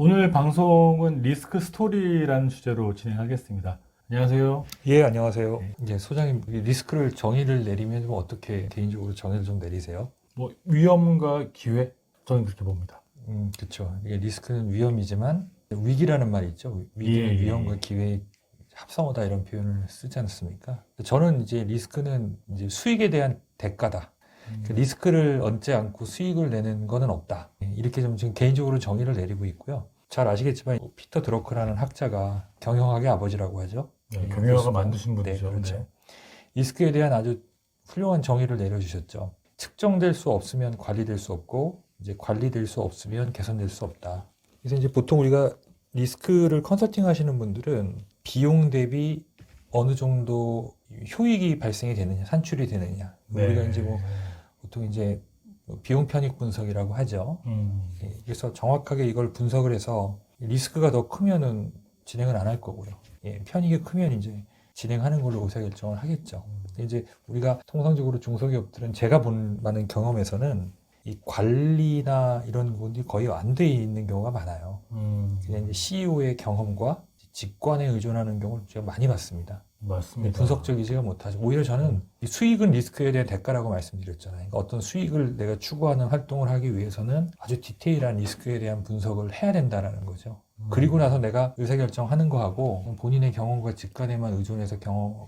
오늘 방송은 리스크 스토리라는 주제로 진행하겠습니다. 안녕하세요. 예, 안녕하세요. 이제 소장님, 리스크를 정의를 내리면 좀 어떻게 개인적으로 정의를 좀 내리세요? 위험과 기회? 저는 그렇게 봅니다. 그렇죠. 이게 리스크는 위험이지만 위기라는 말이 있죠. 위기는 위험과 기회의 합성어다 이런 표현을 쓰지 않습니까? 저는 이제 리스크는 이제 수익에 대한 대가다. 리스크를 얹지 않고 수익을 내는 거는 없다. 이렇게 좀 지금 개인적으로 정의를 내리고 있고요. 잘 아시겠지만 피터 드러크라는 학자가 경영학의 아버지라고 하죠. 네, 경영학을 만드신 분이죠. 네, 그렇죠. 네. 리스크에 대한 아주 훌륭한 정의를 내려주셨죠. 측정될 수 없으면 관리될 수 없고, 이제 관리될 수 없으면 개선될 수 없다. 그래서 이제 보통 우리가 리스크를 컨설팅 하시는 분들은 비용 대비 어느 정도 효익이 발생이 되느냐, 산출이 되느냐. 네. 우리가 이제 보통 이제 비용 편익 분석이라고 하죠. 그래서 정확하게 이걸 분석을 해서 리스크가 더 크면은 진행을 안 할 거고요. 편익이 크면 이제 진행하는 걸로 의사결정을 하겠죠. 이제 우리가 통상적으로 중소기업들은 제가 본 많은 경험에서는 이 관리나 이런 부분이 거의 안 돼 있는 경우가 많아요. 그냥 이제 CEO의 경험과 직관에 의존하는 경우를 제가 많이 봤습니다. 맞습니다. 분석적이지가 못하죠. 오히려 저는 이 수익은 리스크에 대한 대가라고 말씀드렸잖아요. 그러니까 어떤 수익을 내가 추구하는 활동을 하기 위해서는 아주 디테일한 리스크에 대한 분석을 해야 된다는 거죠. 그리고 나서 내가 의사결정하는 거하고 본인의 경험과 직관에만 의존해서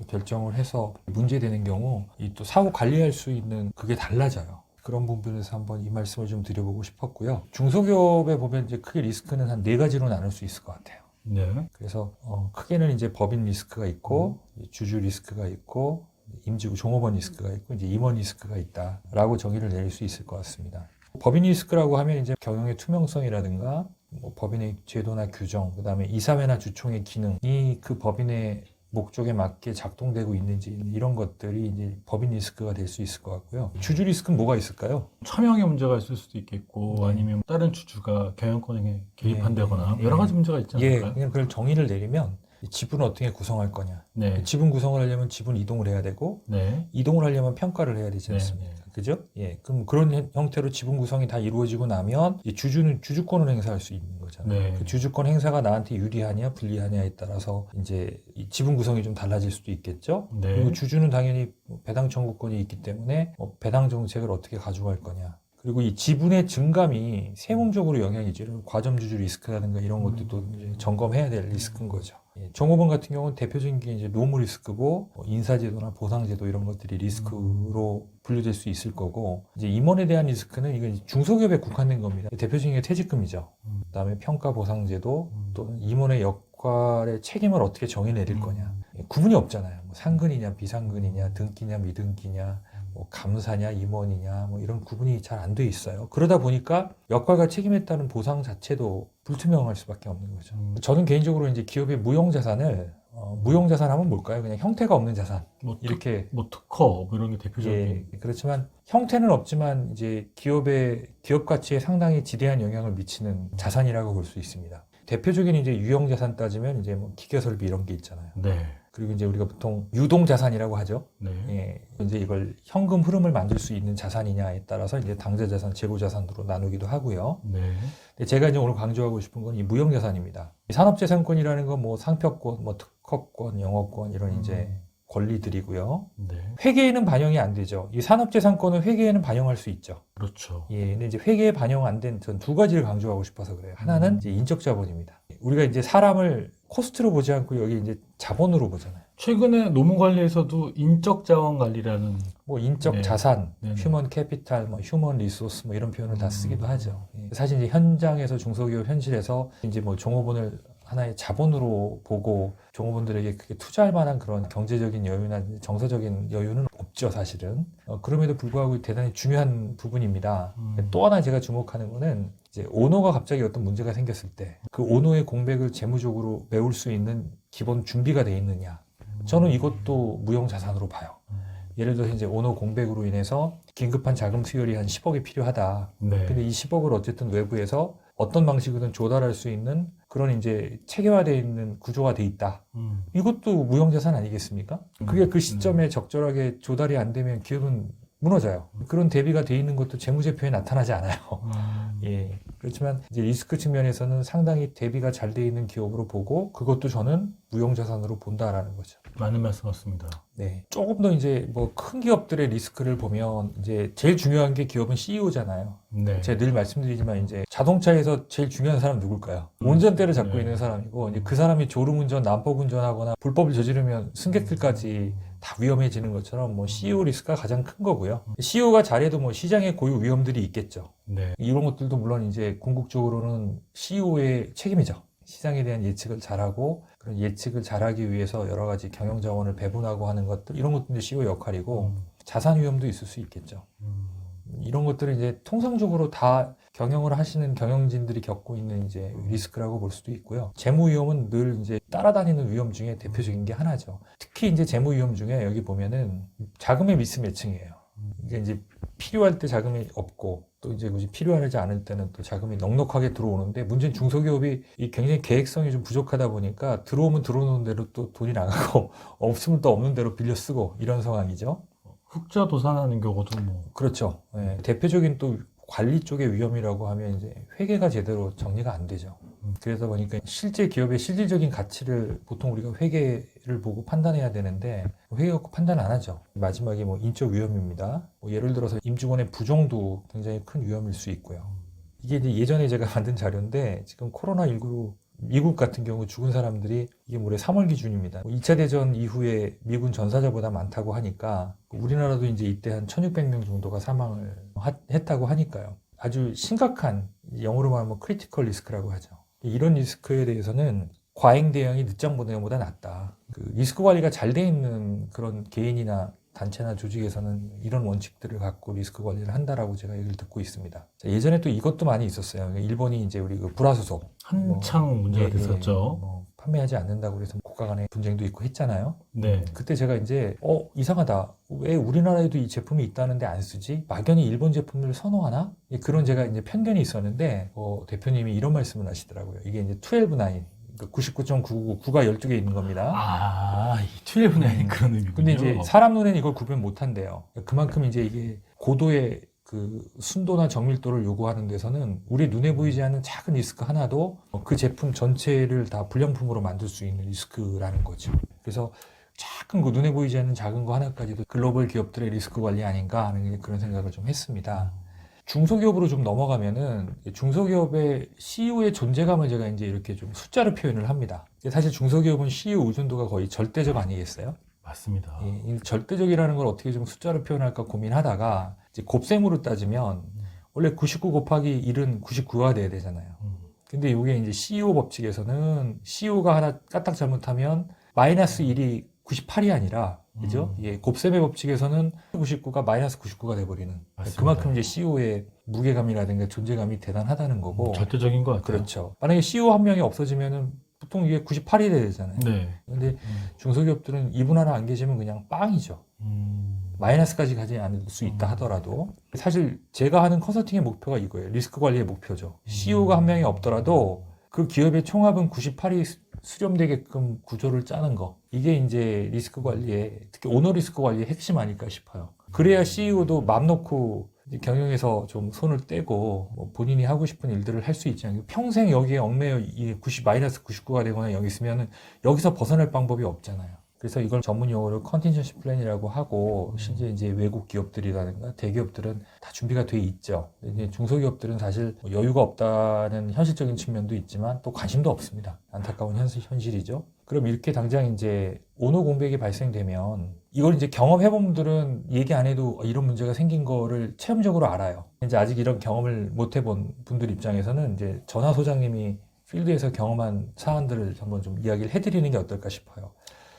결정을 해서 문제되는 경우 이 또 사후 관리할 수 있는 그게 달라져요. 그런 부분에서 한번 이 말씀을 좀 드려보고 싶었고요. 중소기업에 보면 이제 크게 리스크는 한 4가지로 나눌 수 있을 것 같아요. 네. 그래서 크게는 이제 법인 리스크가 있고 주주 리스크가 있고 임직우 종업원 리스크가 있고 이제 임원 리스크가 있다라고 정의를 내릴 수 있을 것 같습니다. 법인 리스크라고 하면 이제 경영의 투명성이라든가 법인의 제도나 규정, 그다음에 이사회나 주총의 기능이 그 법인의 목적에 맞게 작동되고 있는지 이런 것들이 이제 법인 리스크가 될 수 있을 것 같고요. 주주 리스크는 뭐가 있을까요? 차명의 문제가 있을 수도 있겠고 아니면 다른 주주가 경영권에 개입한다거나 여러 가지 문제가 있지 않을까요? 그냥 그걸 정의를 내리면 지분을 어떻게 구성할 거냐. 네. 지분 구성을 하려면 지분 이동을 해야 되고 네. 이동을 하려면 평가를 해야 되지 않습니까? 네. 그죠? 그럼 그런 형태로 지분 구성이 다 이루어지고 나면 주주는 주주권을 행사할 수 있는 거잖아요. 네. 그 주주권 행사가 나한테 유리하냐 불리하냐에 따라서 이제 이 지분 구성이 좀 달라질 수도 있겠죠. 네. 그리고 주주는 당연히 배당 청구권이 있기 때문에 배당 정책을 어떻게 가져갈 거냐. 그리고 이 지분의 증감이 세금적으로 영향이 있죠. 과점주주 리스크라든가 이런 것들도 이제 점검해야 될 리스크인 거죠. 종업원 같은 경우는 대표적인 게 이제 노무 리스크고 인사제도나 보상제도 이런 것들이 리스크로 분류될 수 있을 거고 이제 임원에 대한 리스크는 이건 중소기업에 국한된 겁니다. 대표적인 게 퇴직금이죠. 그다음에 평가 보상제도 또는 임원의 역할의 책임을 어떻게 정해 내릴 거냐. 구분이 없잖아요. 상근이냐 비상근이냐 등기냐 미등기냐 감사냐 임원이냐 이런 구분이 잘 안 돼 있어요. 그러다 보니까 역할과 책임에 따른 보상 자체도 불투명할 수밖에 없는 거죠. 저는 개인적으로 이제 기업의 무형자산을 무형자산 하면 뭘까요? 그냥 형태가 없는 자산. 이렇게 특허 이런 게 대표적인. 그렇지만 형태는 없지만 이제 기업 가치에 상당히 지대한 영향을 미치는 자산이라고 볼 수 있습니다. 대표적인 이제 유형자산 따지면 이제 기계설비 이런 게 있잖아요. 네. 그리고 이제 우리가 보통 유동자산이라고 하죠. 네. 이제 이걸 현금 흐름을 만들 수 있는 자산이냐에 따라서 이제 당좌자산, 재고자산으로 나누기도 하고요. 네. 근데 제가 이제 오늘 강조하고 싶은 건 이 무형자산입니다. 산업재산권이라는 건 특허권, 특허권, 영업권 이런 이제 권리들이고요. 네. 회계에는 반영이 안 되죠. 이 산업재산권은 회계에는 반영할 수 있죠. 그렇죠. 근데 이제 회계에 반영 안 된 전 2가지를 강조하고 싶어서 그래요. 하나는 이제 인적 자본입니다. 우리가 이제 사람을 코스트로 보지 않고 여기 이제 자본으로 보잖아요. 최근에 노무관리에서도 인적 자원 관리라는 인적 자산, 네네. 휴먼 캐피탈, 휴먼 리소스 이런 표현을 다 쓰기도 하죠. 사실 이제 현장에서 중소기업 현실에서 이제 종업원을 하나의 자본으로 보고 종업원들에게 그게 투자할 만한 그런 경제적인 여유나 정서적인 여유는 없죠, 사실은. 그럼에도 불구하고 대단히 중요한 부분입니다. 또 하나 제가 주목하는 거는 이제 오너가 갑자기 어떤 문제가 생겼을 때 그 오너의 공백을 재무적으로 메울 수 있는 기본 준비가 돼 있느냐. 저는 이것도 무형자산으로 봐요. 예를 들어서 이제 오너 공백으로 인해서 긴급한 자금 수혈이 한 10억이 필요하다. 네. 근데 이 10억을 어쨌든 외부에서 어떤 방식으로든 조달할 수 있는 그런 이제 체계화되어 있는 구조가 돼 있다. 이것도 무형자산 아니겠습니까? 그게 그 시점에 적절하게 조달이 안 되면 기업은 무너져요. 그런 대비가 돼 있는 것도 재무제표에 나타나지 않아요. 그렇지만 이제 리스크 측면에서는 상당히 대비가 잘 돼 있는 기업으로 보고 그것도 저는 무형자산으로 본다라는 거죠. 많은 말씀 같습니다. 네. 조금 더 이제 뭐 큰 기업들의 리스크를 보면 이제 제일 중요한 게 기업은 CEO잖아요. 네. 제가 늘 말씀드리지만 이제 자동차에서 제일 중요한 사람 누굴까요? 운전대를 잡고 네. 있는 사람이고 이제 그 사람이 졸음운전, 난폭운전하거나 불법을 저지르면 승객들까지 다 위험해지는 것처럼 뭐 CEO 리스크가 가장 큰 거고요. CEO가 잘해도 뭐 시장의 고유 위험들이 있겠죠. 네. 이런 것들도 물론 이제 궁극적으로는 CEO의 책임이죠. 시장에 대한 예측을 잘하고 그런 예측을 잘하기 위해서 여러 가지 경영 자원을 배분하고 하는 것들 이런 것도 이제 CEO 역할이고 자산 위험도 있을 수 있겠죠. 이런 것들은 이제 통상적으로 다 경영을 하시는 경영진들이 겪고 있는 이제 리스크라고 볼 수도 있고요. 재무 위험은 늘 이제 따라다니는 위험 중에 대표적인 게 하나죠. 특히 이제 재무 위험 중에 여기 보면은 자금의 미스매칭이에요. 이게 이제 필요할 때 자금이 없고 또 이제 굳이 필요하지 않을 때는 또 자금이 넉넉하게 들어오는데 문제는 중소기업이 이 굉장히 계획성이 좀 부족하다 보니까 들어오면 들어오는 대로 또 돈이 나가고 없으면 또 없는 대로 빌려 쓰고 이런 상황이죠. 흑자 도산하는 경우도 뭐 그렇죠. 네. 대표적인 또 관리 쪽의 위험이라고 하면 이제 회계가 제대로 정리가 안 되죠. 그러다 보니까 실제 기업의 실질적인 가치를 보통 우리가 회계를 보고 판단해야 되는데 회계 갖고 판단 안 하죠. 마지막에 뭐 인적 위험입니다. 뭐 예를 들어서 임직원의 부정도 굉장히 큰 위험일 수 있고요. 이게 이제 예전에 제가 만든 자료인데 지금 코로나19로 미국 같은 경우 죽은 사람들이 이게 올해 3월 기준입니다. 2차 대전 이후에 미군 전사자보다 많다고 하니까 우리나라도 이제 이때 한 1,600명 정도가 사망을 했다고 하니까요. 아주 심각한 영어로 말하면 크리티컬 리스크라고 하죠. 이런 리스크에 대해서는 과잉 대응이 늦장 보내보다 낫다. 그 리스크 관리가 잘 돼 있는 그런 개인이나 단체나 조직에서는 이런 원칙들을 갖고 리스크 관리를 한다라고 제가 얘기를 듣고 있습니다. 예전에 또 이것도 많이 있었어요. 일본이 이제 우리 그 불화수소 한창 문제가 됐었죠. 뭐 판매하지 않는다고 그래서 국가 간의 분쟁도 있고 했잖아요. 네. 그때 제가 이제 이상하다. 왜 우리나라에도 이 제품이 있다는데 안 쓰지? 막연히 일본 제품을 선호하나? 그런 제가 이제 편견이 있었는데 대표님이 이런 말씀을 하시더라고요. 이게 이제 12.9 99.999가 12개 있는 겁니다. 아, 이 12분의 그런 의미군요. 근데 이제 사람 눈에는 이걸 구분 못 한대요. 그만큼 이제 이게 고도의 그 순도나 정밀도를 요구하는 데서는 우리 눈에 보이지 않는 작은 리스크 하나도 그 제품 전체를 다 불량품으로 만들 수 있는 리스크라는 거죠. 그래서 작은 거 눈에 보이지 않는 작은 거 하나까지도 글로벌 기업들의 리스크 관리 아닌가 하는 그런 생각을 좀 했습니다. 중소기업으로 좀 넘어가면은 중소기업의 CEO의 존재감을 제가 이제 이렇게 좀 숫자로 표현을 합니다. 사실 중소기업은 CEO 의존도가 거의 절대적 아니겠어요? 맞습니다. 이 절대적이라는 걸 어떻게 좀 숫자로 표현할까 고민하다가 이제 곱셈으로 따지면 원래 99 곱하기 1은 99가 돼야 되잖아요. 근데 이게 이제 CEO 법칙에서는 CEO가 하나 까딱 잘못하면 마이너스 1이 98이 아니라 그죠? 예, 곱셈의 법칙에서는 99가 마이너스 99가 돼버리는. 맞습니다. 그만큼 이제 CEO의 무게감이라든가 존재감이 대단하다는 거고. 절대적인 것 같아요. 그렇죠. 만약에 CEO 한 명이 없어지면은 보통 이게 98이 돼야 되잖아요. 네. 근데 중소기업들은 이분 하나 안 계시면 그냥 빵이죠. 마이너스까지 가지 않을 수 있다 하더라도 사실 제가 하는 컨설팅의 목표가 이거예요. 리스크 관리의 목표죠. CEO가 한 명이 없더라도 그 기업의 총합은 98이 수렴되게끔 구조를 짜는 거. 이게 이제 리스크 관리의 특히 오너 리스크 관리의 핵심 아닐까 싶어요. 그래야 CEO도 맘 놓고 경영에서 좀 손을 떼고 뭐 본인이 하고 싶은 일들을 할 수 있지 않아요. 평생 여기에 얽매여 마이너스 99가 되거나 여기 있으면 여기서 벗어날 방법이 없잖아요. 그래서 이걸 전문 용어로 컨틴전시 플랜이라고 하고 실제 이제 외국 기업들이라든가 대기업들은 다 준비가 돼 있죠. 이제 중소기업들은 사실 여유가 없다는 현실적인 측면도 있지만 또 관심도 없습니다. 안타까운 현실이죠. 그럼 이렇게 당장 이제 오너 공백이 발생되면 이걸 이제 경험해본 분들은 얘기 안 해도 이런 문제가 생긴 거를 체험적으로 알아요. 이제 아직 이런 경험을 못 해본 분들 입장에서는 이제 전화 소장님이 필드에서 경험한 사안들을 한번 좀 이야기를 해드리는 게 어떨까 싶어요.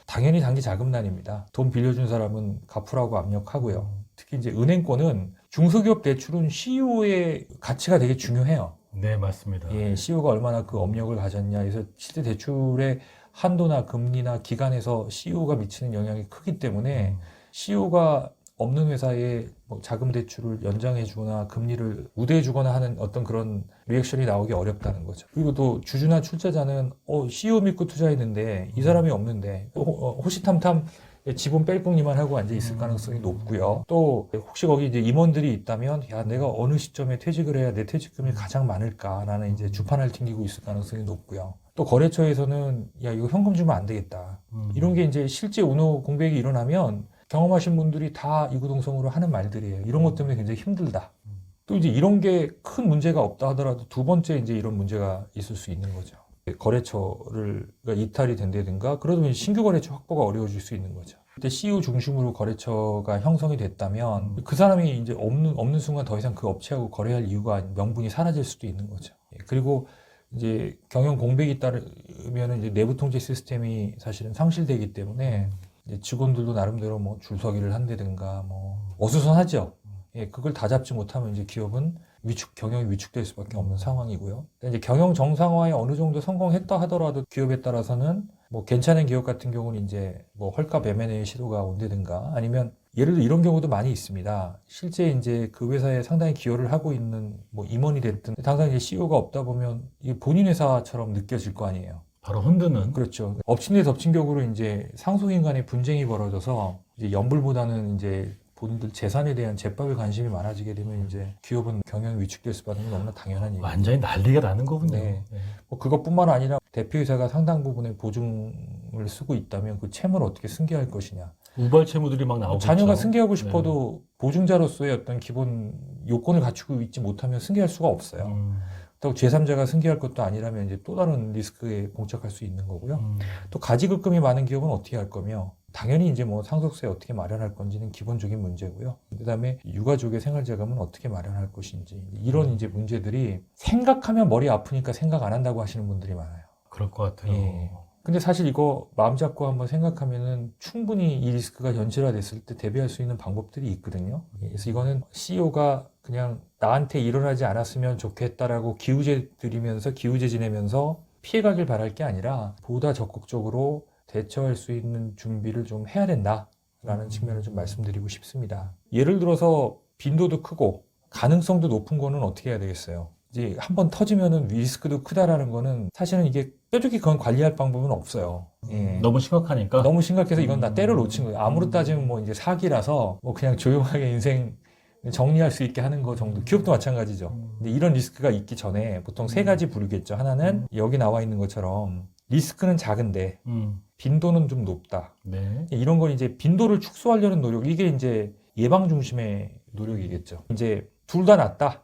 당연히 단기 자금난입니다. 돈 빌려준 사람은 갚으라고 압력하고요. 특히 이제 은행권은 중소기업 대출은 CEO의 가치가 되게 중요해요. 네, 맞습니다. 예, CEO가 얼마나 그 업력을 가졌냐. 그래서 실제 대출의 한도나 금리나 기간에서 CEO가 미치는 영향이 크기 때문에 CEO가 없는 회사에 뭐 자금 대출을 연장해 주거나 금리를 우대해 주거나 하는 어떤 그런 리액션이 나오기 어렵다는 거죠. 그리고 또 주주나 출자자는 CEO 믿고 투자했는데 이 사람이 없는데 호시탐탐 지분 뺄궁리만 하고 앉아 있을 가능성이 높고요. 또 혹시 거기 이제 임원들이 있다면 야 내가 어느 시점에 퇴직을 해야 내 퇴직금이 가장 많을까라는 이제 주판을 튕기고 있을 가능성이 높고요. 또 거래처에서는 야 이거 현금 주면 안 되겠다. 이런 게 이제 실제 운호 공백이 일어나면 경험하신 분들이 다 이구동성으로 하는 말들이에요. 이런 것 때문에 굉장히 힘들다. 또 이제 이런 게 큰 문제가 없다 하더라도 두 번째 이제 이런 문제가 있을 수 있는 거죠. 거래처를 이탈이 된다든가 그러면 신규 거래처 확보가 어려워질 수 있는 거죠. 그때 CEO 중심으로 거래처가 형성이 됐다면 그 사람이 이제 없는 순간 더 이상 그 업체하고 거래할 이유가 명분이 사라질 수도 있는 거죠. 그리고 이제 경영 공백이 따르면 이제 내부 통제 시스템이 사실은 상실되기 때문에 이제 직원들도 나름대로 뭐 줄서기를 한다든가 뭐 어수선하죠. 예, 그걸 다 잡지 못하면 이제 기업은 경영이 위축될 수밖에 없는 상황이고요. 이제 경영 정상화에 어느 정도 성공했다 하더라도 기업에 따라서는 뭐 괜찮은 기업 같은 경우는 이제 뭐 헐값 M&A 시도가 온다든가 아니면 예를 들어 이런 경우도 많이 있습니다. 실제 이제 그 회사에 상당히 기여를 하고 있는 뭐 임원이 됐든 당장 이제 CEO가 없다 보면 이게 본인 회사처럼 느껴질 거 아니에요. 바로 흔드는. 그렇죠. 엎친 데 덮친 격으로 이제 상속인 간의 분쟁이 벌어져서 이제 연불보다는 이제 본인들 재산에 대한 제밥에 관심이 많아지게 되면 이제 기업은 경영이 위축될 수밖에 없는 건 너무나 당연한 얘기죠. 완전히 난리가 나는 거군요. 네. 뭐 그것뿐만 아니라 대표이사가 상당 부분의 보증을 쓰고 있다면 그 채무를 어떻게 승계할 것이냐. 우발 채무들이 막 나오고 자녀가 있죠. 승계하고 싶어도 보증자로서의 어떤 기본 요건을 갖추고 있지 못하면 승계할 수가 없어요. 그렇다고 제3자가 승계할 것도 아니라면 이제 또 다른 리스크에 봉착할 수 있는 거고요. 또 가지급금이 많은 기업은 어떻게 할 거며 당연히 이제 뭐 상속세 어떻게 마련할 건지는 기본적인 문제고요. 그다음에 유가족의 생활자금은 어떻게 마련할 것인지 이런 이제 문제들이 생각하면 머리 아프니까 생각 안 한다고 하시는 분들이 많아요. 그럴 것 같아요. 예. 근데 사실 이거 마음 잡고 한번 생각하면은 충분히 이 리스크가 현실화됐을 때 대비할 수 있는 방법들이 있거든요. 그래서 이거는 CEO가 그냥 나한테 일어나지 않았으면 좋겠다라고 기우제 드리면서 기우제 지내면서 피해가길 바랄 게 아니라 보다 적극적으로 대처할 수 있는 준비를 좀 해야 된다라는 측면을 좀 말씀드리고 싶습니다. 예를 들어서 빈도도 크고 가능성도 높은 거는 어떻게 해야 되겠어요? 이제 한번 터지면은 리스크도 크다라는 거는 사실은 이게 뾰족히 그건 관리할 방법은 없어요. 예. 너무 심각하니까. 너무 심각해서 이건 다 때려 놓친 거예요. 아무로 따지면 뭐 이제 사기라서 뭐 그냥 조용하게 인생 정리할 수 있게 하는 거 정도. 기업도 마찬가지죠. 근데 이런 리스크가 있기 전에 보통 세 가지 부류겠죠. 하나는 여기 나와 있는 것처럼 리스크는 작은데 빈도는 좀 높다. 네. 이런 건 이제 빈도를 축소하려는 노력. 이게 이제 예방 중심의 노력이겠죠. 이제 둘 다 낫다.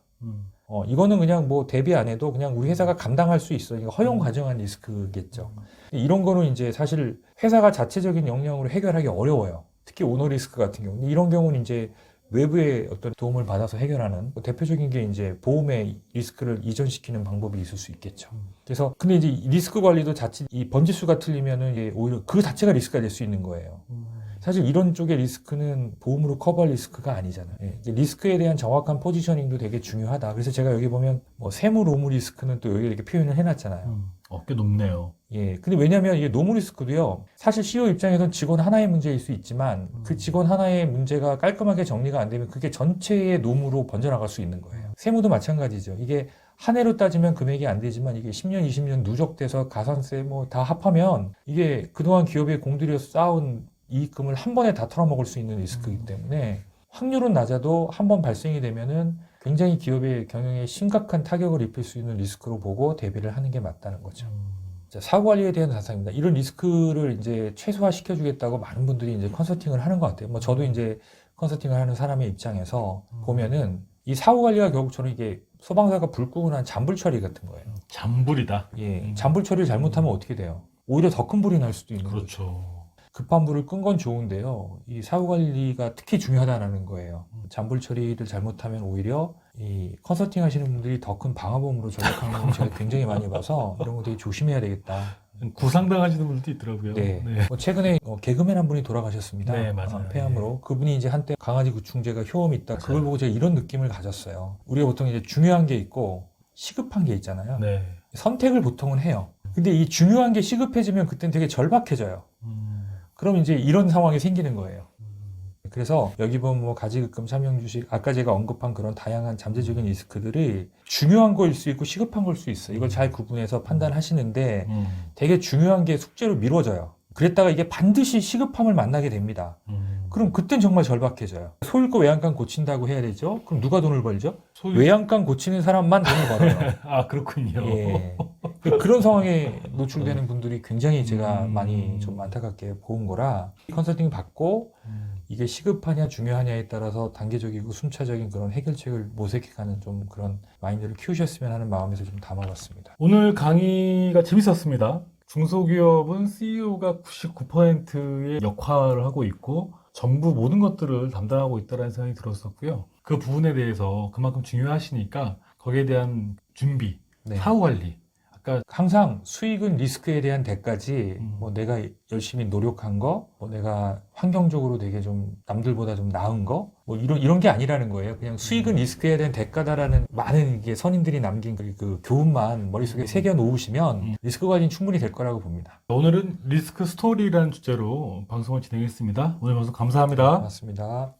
이거는 그냥 뭐 대비 안 해도 그냥 우리 회사가 감당할 수 있어. 이거 허용 과정한 리스크겠죠. 이런 거는 이제 사실 회사가 자체적인 역량으로 해결하기 어려워요. 특히 오너 리스크 같은 경우. 이런 경우는 이제 외부의 어떤 도움을 받아서 해결하는 대표적인 게 이제 보험의 리스크를 이전시키는 방법이 있을 수 있겠죠. 그래서 근데 이제 리스크 관리도 자칫 이 번지수가 틀리면은 이게 오히려 그 자체가 리스크가 될 수 있는 거예요. 사실 이런 쪽의 리스크는 보험으로 커버할 리스크가 아니잖아요. 예. 리스크에 대한 정확한 포지셔닝도 되게 중요하다. 그래서 제가 여기 보면 뭐 세무 로무 리스크는 또 여기 이렇게 표현을 해놨잖아요. 꽤 높네요. 예. 근데 왜냐면 이게 노무 리스크도요. 사실 CEO 입장에서는 직원 하나의 문제일 수 있지만 그 직원 하나의 문제가 깔끔하게 정리가 안 되면 그게 전체의 노무로 번져나갈 수 있는 거예요. 세무도 마찬가지죠. 이게 한 해로 따지면 금액이 안 되지만 이게 10년, 20년 누적돼서 가산세 뭐 다 합하면 이게 그동안 기업에 공들여서 쌓은 이익금을 한 번에 다 털어먹을 수 있는 리스크이기 때문에 확률은 낮아도 한 번 발생이 되면은 굉장히 기업의 경영에 심각한 타격을 입힐 수 있는 리스크로 보고 대비를 하는 게 맞다는 거죠. 자, 사고 관리에 대한 자산입니다. 이런 리스크를 이제 최소화 시켜주겠다고 많은 분들이 이제 컨설팅을 하는 것 같아요. 뭐 저도 이제 컨설팅을 하는 사람의 입장에서 보면은 이 사고 관리가 결국처럼 이게 소방사가 불 끄고 난 잔불 처리 같은 거예요. 잔불이다. 예, 잔불 처리를 잘못하면 어떻게 돼요? 오히려 더 큰 불이 날 수도 있는 거죠. 그렇죠. 급한 불을 끈 건 좋은데요. 이 사후 관리가 특히 중요하다는 거예요. 잔불 처리를 잘못하면 오히려 이 컨설팅 하시는 분들이 더 큰 방화범으로 전락하는 걸 제가 굉장히 많이 봐서 이런 거 되게 조심해야 되겠다. 구상당하시는 분들도 있더라고요. 네. 뭐 최근에 개그맨 한 분이 돌아가셨습니다. 네, 맞아요. 폐암으로. 네. 그분이 이제 한때 강아지 구충제가 효험이 있다. 맞아요. 그걸 보고 제가 이런 느낌을 가졌어요. 우리가 보통 이제 중요한 게 있고 시급한 게 있잖아요. 네. 선택을 보통은 해요. 근데 이 중요한 게 시급해지면 그때는 되게 절박해져요. 그럼 이제 이런 상황이 생기는 거예요. 그래서 여기 보면 뭐 가지급금, 삼형주식, 아까 제가 언급한 그런 다양한 잠재적인 리스크들이 중요한 거일 수 있고 시급한 걸 수 있어요. 이걸 잘 구분해서 판단하시는데 되게 중요한 게 숙제로 미뤄져요. 그랬다가 이게 반드시 시급함을 만나게 됩니다. 그럼 그땐 정말 절박해져요. 소유권 외양간 고친다고 해야 되죠? 그럼 누가 돈을 벌죠? 외양간 고치는 사람만 돈을 벌어요. 아, 그렇군요. 예. 그런 상황에 노출되는 분들이 굉장히 제가 많이 좀 안타깝게 본 거라 컨설팅 받고 이게 시급하냐 중요하냐에 따라서 단계적이고 순차적인 그런 해결책을 모색해가는 좀 그런 마인드를 키우셨으면 하는 마음에서 좀 담아봤습니다. 오늘 강의가 재밌었습니다. 중소기업은 CEO가 99%의 역할을 하고 있고 전부 모든 것들을 담당하고 있다는 생각이 들었었고요. 그 부분에 대해서 그만큼 중요하시니까 거기에 대한 준비, 네. 사후 관리. 아까 항상 수익은 리스크에 대한 대가지 뭐 내가 열심히 노력한 거, 뭐 내가 환경적으로 되게 좀 남들보다 좀 나은 거, 뭐 이런 게 아니라는 거예요. 그냥 수익은 리스크에 대한 대가다라는 많은 이게 선임들이 남긴 그 교훈만 머릿속에 새겨 놓으시면 리스크 관리는 충분히 될 거라고 봅니다. 오늘은 리스크 스토리라는 주제로 방송을 진행했습니다. 오늘 방송 감사합니다. 고맙습니다.